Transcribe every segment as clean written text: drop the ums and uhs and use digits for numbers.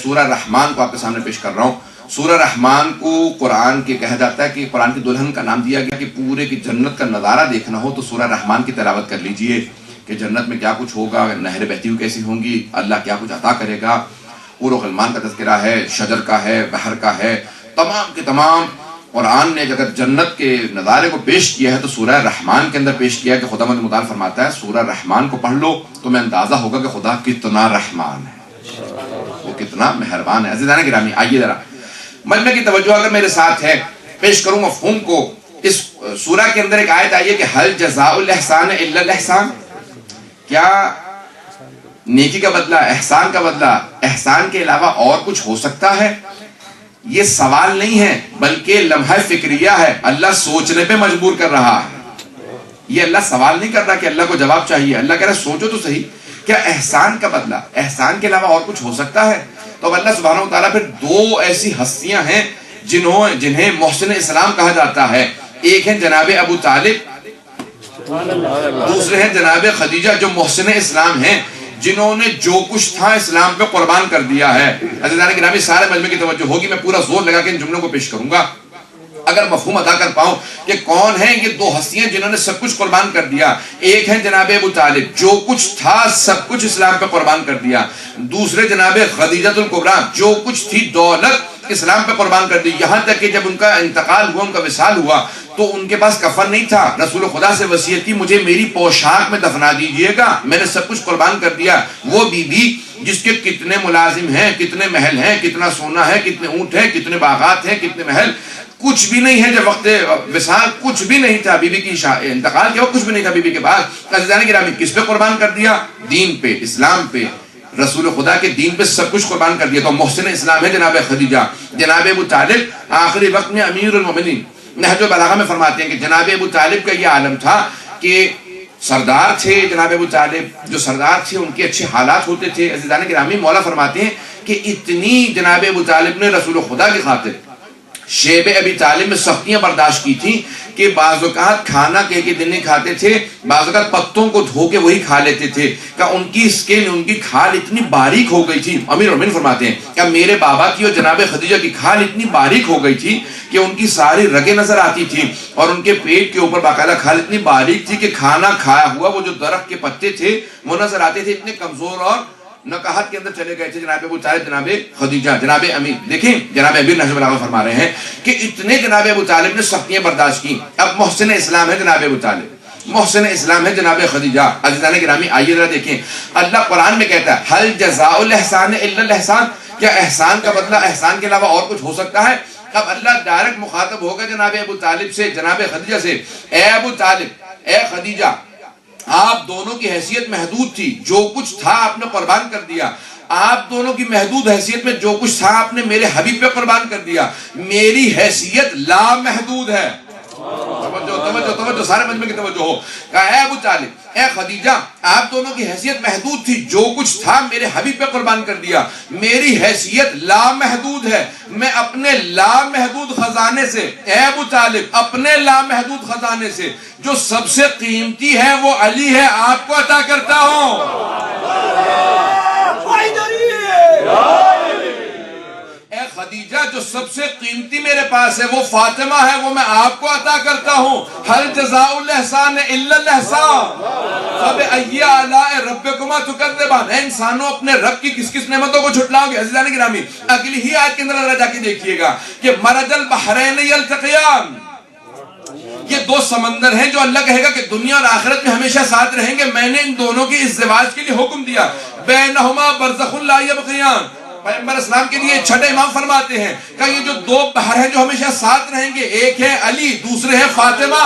سورہ رحمان کو آپ کے سامنے پیش کر رہا ہوں. سورہ رحمان کو قرآن کے کہا جاتا ہے کہ قرآن کی دلہن کا نام دیا گیا کہ پورے کی جنت کا نظارہ دیکھنا ہو تو سورہ رحمان کی تلاوت کر لیجئے کہ جنت میں کیا کچھ ہوگا, نہریں بہتی ہوئی کیسی ہوں گی, اللہ کیا کچھ عطا کرے گا. حور و غلمان کا تذکرہ ہے, شجر کا ہے, بحر کا ہے, تمام کے تمام. قرآن نے اگر جنت کے نظارے کو پیش کیا ہے تو سورہ رحمان کے اندر پیش کیا ہے کہ خداوند متعال فرماتا ہے سورہ رحمان کو پڑھ لو تو میں اندازہ ہوگا کہ خدا کتنا رحمان ہے, وہ کتنا مہربان ہے. عزیزان گرامی آئیے ذرا مجمع کی توجہ اگر میرے ساتھ ہے, پیش کروں مفہوم کو. اس سورہ کے اندر ایک آیت آئی ہے کہ حل جزاء الاحسان الا الاحسان, کیا نیکی کا بدلہ, احسان کا بدلہ احسان کے علاوہ اور کچھ ہو سکتا ہے؟ یہ سوال نہیں ہے بلکہ لمحہ فکریہ ہے, اللہ سوچنے پہ مجبور کر رہا ہے. یہ اللہ سوال نہیں کر رہا کہ اللہ کو جواب چاہیے, اللہ کہہ رہا ہے سوچو تو صحیح, کیا احسان کا بدلہ احسان کے علاوہ اور کچھ ہو سکتا ہے؟ تو اب اللہ سبحانہ وتعالیٰ پھر دو ایسی ہستیاں ہیں جنہیں محسن اسلام کہا جاتا ہے. ایک ہیں جناب ابو طالب, دوسرے ہیں جناب خدیجہ جو محسن اسلام ہیں, جنہوں نے جو کچھ تھا اسلام پہ قربان کر دیا ہے. عزیزان گرامی سارے مجمع کی توجہ ہوگی, میں پورا زور لگا کے ان جملوں کو پیش کروں گا اگر مفہوم ادا کر پاؤں کہ کون ہیں یہ دو ہستیاں جنہوں نے سب کچھ قربان کر دیا. ایک ہے جناب ابو طالب جو کچھ تھا سب کچھ اسلام پہ قربان کر دیا, دوسرے جناب خدیجہ الکبریٰ جو کچھ تھی دولت اسلام پہ قربان کر دی. یہاں تک کہ جب ان کا انتقال ہوا, ان کا وصال ہوا تو ان کے پاس کفن نہیں تھا. رسول خدا سے وصیت کی مجھے میری پوشاک میں دفنا دیجئے گا, میں نے سب کچھ قربان کر دیا. وہ بی بی جس کے کتنے ملازم ہیں, کتنے محل ہیں, کتنا سونا ہے, کتنے اونٹ ہیں, کتنے باغات ہیں, کتنے محل, کچھ بھی نہیں ہے. جب وقت وصال کچھ بھی نہیں تھا, بی بی کی انتقال کے وقت کچھ بھی نہیں تھا بی بی کے پاس. عزیزان گرامی کس پہ قربان کر دیا؟ دین پہ, اسلام پہ, رسول خدا کے دین پہ سب کچھ قربان کر دیا. تو محسن اسلام ہے جناب خدیجہ. جناب ابو طالب آخری وقت میں امیر المومنین, نہج البلاغہ میں فرماتے ہیں کہ جناب ابو طالب کا یہ عالم تھا کہ سردار تھے. جناب ابو طالب جو سردار تھے ان کے اچھے حالات ہوتے تھے. عزیزان گرامی مولا فرماتے ہیں کہ اتنی جناب ابو طالب نے رسول خدا کی خاطر شیب ابی طالب میں سختیاں برداشت کی تھیں کہ بعض اوقات کھانا کہہ کے دن نہیں کھاتے تھے, بعض اوقات پتوں کو دھو کے وہی کھا لیتے تھے. کہ ان کی سکن, ان کی کھال اتنی باریک ہو گئی تھی. امیر المومنین فرماتے ہیں کہ میرے بابا کی اور جناب خدیجہ کی کھال اتنی باریک ہو گئی تھی کہ ان کی ساری رگیں نظر آتی تھی, اور ان کے پیٹ کے اوپر باقاعدہ کھال اتنی باریک تھی کہ کھانا کھایا ہوا وہ جو درخت کے پتے تھے وہ نظر آتے تھے. اتنے کمزور اور نکاحت کے اندر چلے گئے تھے جناب ابو طالب, جناب خدیجہ, جناب امیر. دیکھیں جناب امیر نہج البلاغہ فرما رہے ہیں کہ اتنے جناب ابو طالب نے سختیاں برداشت کی. اب محسن اسلام ہے جناب ابو طالب, محسن اسلام ہے جناب خدیجہ. عزیزان گرامی آئیے ذرا دیکھیں, اللہ قرآن میں کہتا ہے حل جزاء الاحسان الا الاحسان, کیا احسان کا بدلہ احسان کے علاوہ اور کچھ ہو سکتا ہے؟ اب اللہ ڈائریکٹ مخاطب ہوگا جناب ابو طالب سے, جناب خدیجہ سے. اے ابو طالب, اے خدیجہ, آپ دونوں کی حیثیت محدود تھی, جو کچھ تھا آپ نے قربان کر دیا. آپ دونوں کی محدود حیثیت میں جو کچھ تھا آپ نے میرے حبیب پہ قربان کر دیا. میری حیثیت لامحدود ہے. توجہ سارے مجمع کی توجہ ہو. کہا اے ابو طالب, اے خدیجہ, آپ دونوں کی حیثیت محدود تھی, جو کچھ تھا میرے حبیب پہ قربان کر دیا. میری حیثیت لامحدود ہے, میں اپنے لامحدود خزانے سے, اے ابو طالب اپنے لامحدود خزانے سے جو سب سے قیمتی ہے وہ علی ہے, آپ کو عطا کرتا ہوں. اے خدیجہ, جو سب سے قیمتی میرے پاس ہے وہ فاطمہ ہے, وہ میں آپ کو عطا کرتا ہوں. حل جزاء الاحسان الا الاحسان فبأي آلاء ربكما تكذبان. اے انسانوں, اپنے رب کی کس کس نعمتوں کو جھٹلاؤ گے؟ عزیزان گرامی اگلی ہی آیت کے اندر ذرا جا کے دیکھیے گا کہ مرج البحرین یلتقیان, یہ دو سمندر ہیں جو اللہ کہے گا کہ دنیا اور آخرت میں ہمیشہ ساتھ رہیں گے. میں نے ان دونوں کی ازدواج کے لیے حکم دیا. بینہما برزخ لا یبغیان, پیغمبر اسلام کے لیے چھٹے امام فرماتے ہیں کہ یہ جو دو بحر ہیں جو ہمیشہ ساتھ رہیں گے, ایک ہے علی, دوسرے ہے فاطمہ.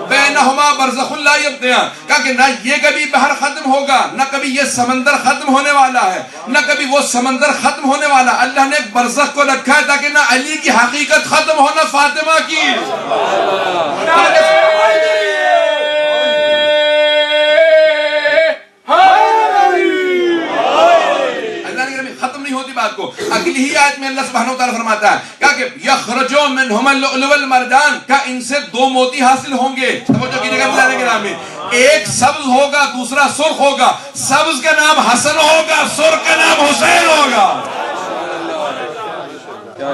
بینہما برزخ لا یبغیان, کہا کہ نہ یہ کبھی بحر ختم ہوگا, نہ کبھی یہ سمندر ختم ہونے والا ہے, نہ کبھی وہ سمندر ختم ہونے والا. اللہ نے ایک برزخ کو رکھا ہے تاکہ نہ علی کی حقیقت ختم ہو نہ فاطمہ کی. ختم نہیں ہوتی بات کو. اگلی ہی آیت میں اللہ سبحانہ وتعالی فرماتا ہے کہا کہ یخرج منہما اللؤلؤ والمرجان, کہ ان سے دو موتی حاصل ہوں گے. توجہ کیجیے گا گرامی, ایک سبز ہوگا, دوسرا سرخ ہوگا. سبز کا نام حسن ہوگا, سرخ کا نام حسین ہوگا.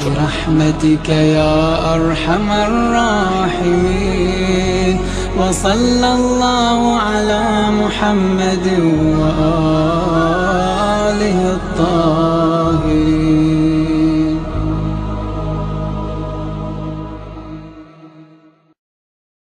برحمتك يا أرحم الراحمين وصلى الله على محمد وآله الطاهرين.